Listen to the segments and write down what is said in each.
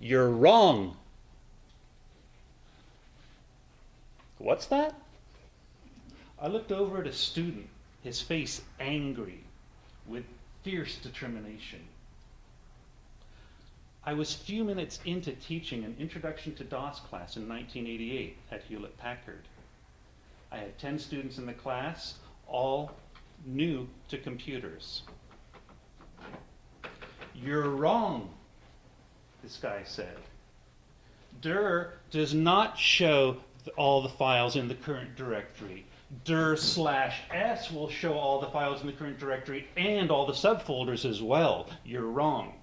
You're wrong. What's that? I looked over at a student, his face angry, with fierce determination. I was few minutes into teaching an Introduction to DOS class in 1988 at Hewlett-Packard. I had 10 students in the class, all new to computers. You're wrong, this guy said. dir does not show all the files in the current directory. dir/s will show all the files in the current directory and all the subfolders as well. You're wrong.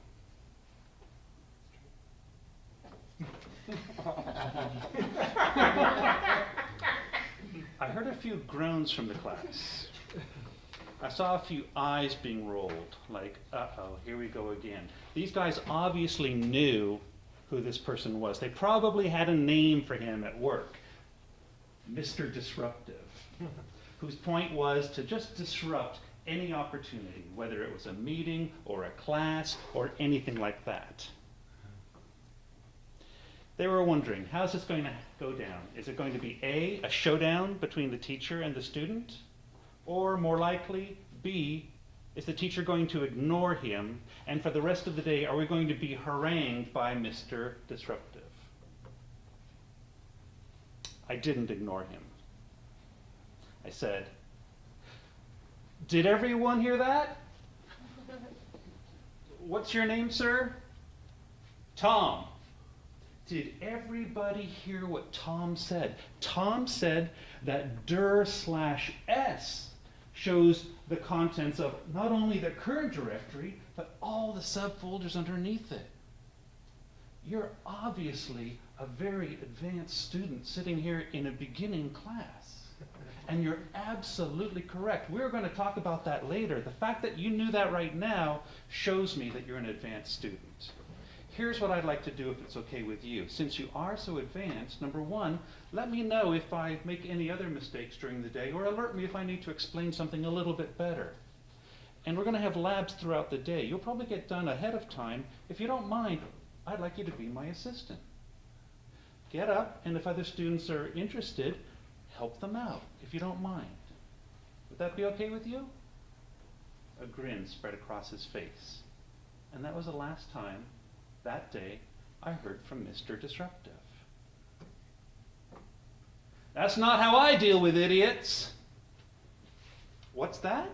I heard a few groans from the class. I saw a few eyes being rolled, like, uh-oh, here we go again. These guys obviously knew who this person was. They probably had a name for him at work. Mr. Disruptive, whose point was to just disrupt any opportunity, whether it was a meeting or a class or anything like that. They were wondering, how's this going to go down? Is it going to be A, a showdown between the teacher and the student? Or more likely, B, is the teacher going to ignore him, and for the rest of the day, are we going to be harangued by Mr. Disruptive? I didn't ignore him. I said, did everyone hear that? What's your name, sir? Tom. Did everybody hear what Tom said? Tom said that dir/s shows the contents of not only the current directory, but all the subfolders underneath it. You're obviously a very advanced student sitting here in a beginning class. And you're absolutely correct. We're going to talk about that later. The fact that you knew that right now shows me that you're an advanced student. Here's what I'd like to do if it's okay with you. Since you are so advanced, number one, let me know if I make any other mistakes during the day, or alert me if I need to explain something a little bit better. And we're going to have labs throughout the day. You'll probably get done ahead of time. If you don't mind, I'd like you to be my assistant. Get up, and if other students are interested, help them out, if you don't mind. Would that be okay with you? A grin spread across his face. And that was the last time that day I heard from Mr. Disruptive. That's not how I deal with idiots. What's that?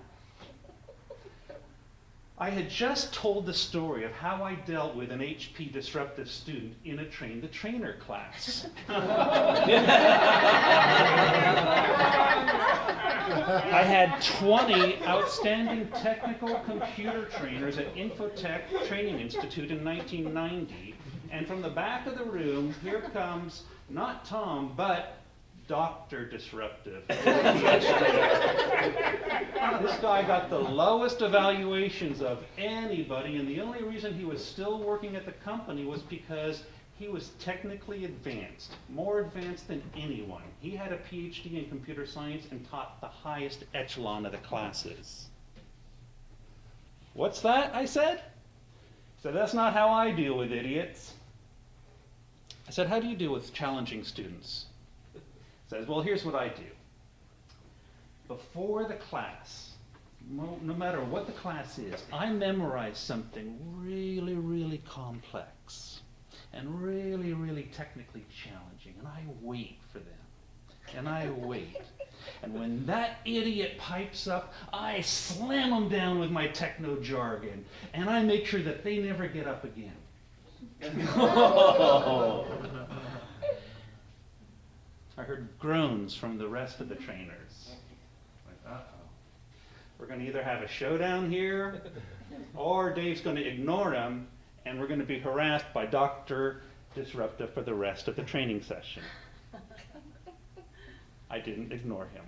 I had just told the story of how I dealt with an HP Disruptive student in a Train the Trainer class. I had 20 outstanding technical computer trainers at Infotech Training Institute in 1990, and from the back of the room, here comes not Tom, but Dr. Disruptive. This guy got the lowest evaluations of anybody, and the only reason he was still working at the company was because he was technically advanced, more advanced than anyone. He had a PhD in computer science and taught the highest echelon of the classes. What's that? I said. He said, that's not how I deal with idiots. I said, how do you deal with challenging students? Says, well, here's what I do. Before the class, no matter what the class is, I memorize something really, really complex and really, really technically challenging, and I wait for them. And I wait. And when that idiot pipes up, I slam them down with my techno jargon, and I make sure that they never get up again. I heard groans from the rest of the trainers. Like, uh-oh. We're going to either have a showdown here, or Dave's going to ignore him, and we're going to be harassed by Dr. Disruptive for the rest of the training session. I didn't ignore him.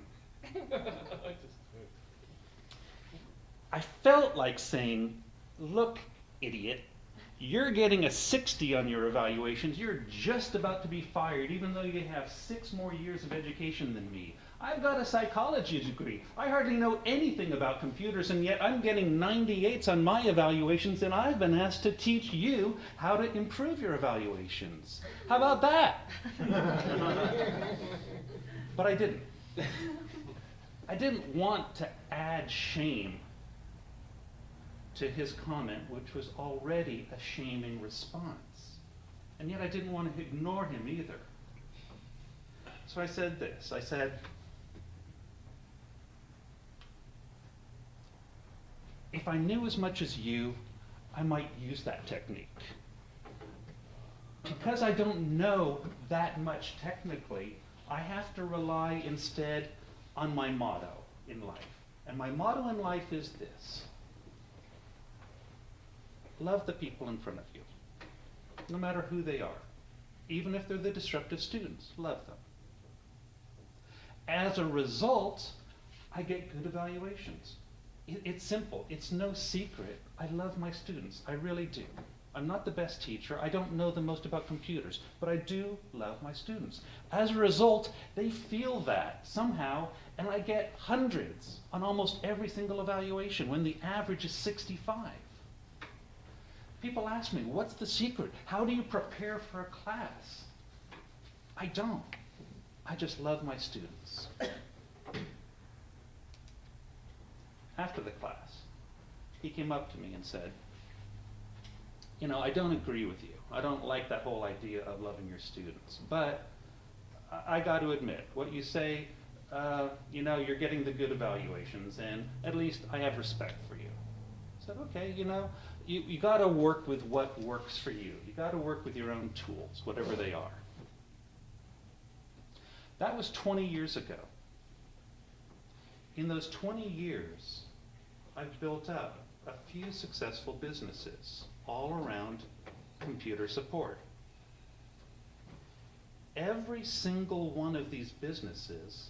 I felt like saying, look, idiot, you're getting a 60 on your evaluations. You're just about to be fired, even though you have 6 more years of education than me. I've got a psychology degree. I hardly know anything about computers, and yet I'm getting 98s on my evaluations, and I've been asked to teach you how to improve your evaluations. How about that? But I didn't. I didn't want to add shame to his comment, which was already a shaming response. And yet I didn't want to ignore him either. So I said this. I said, if I knew as much as you, I might use that technique. Because I don't know that much technically, I have to rely instead on my motto in life. And my motto in life is this: love the people in front of you, no matter who they are. Even if they're the disruptive students, love them. As a result, I get good evaluations. It's simple. It's no secret. I love my students. I really do. I'm not the best teacher. I don't know the most about computers, but I do love my students. As a result, they feel that somehow, and I get hundreds on almost every single evaluation when the average is 65. People ask me, what's the secret? How do you prepare for a class? I don't. I just love my students. After the class, he came up to me and said, you know, I don't agree with you. I don't like that whole idea of loving your students. But I got to admit, what you say, you know, you're getting the good evaluations, and at least I have respect for you. I said, okay, you know, you got to work with what works for you. You got to work with your own tools, whatever they are. That was 20 years ago. In those 20 years, I've built up a few successful businesses all around computer support. Every single one of these businesses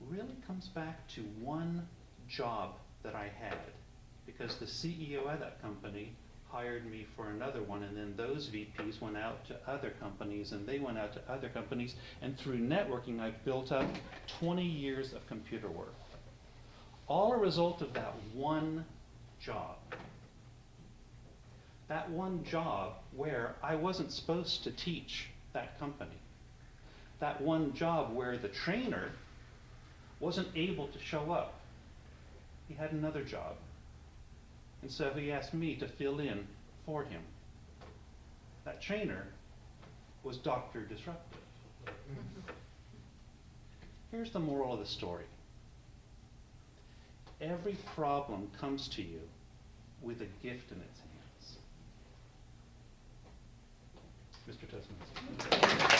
really comes back to one job that I had, because the CEO of that company hired me for another one, and then those VPs went out to other companies, and they went out to other companies, and through networking I've built up 20 years of computer work. All a result of that one job. That one job where I wasn't supposed to teach that company. That one job where the trainer wasn't able to show up. He had another job. And so he asked me to fill in for him. That trainer was Dr. Disruptive. Here's the moral of the story. Every problem comes to you with a gift in its hands. Mr. Tesman.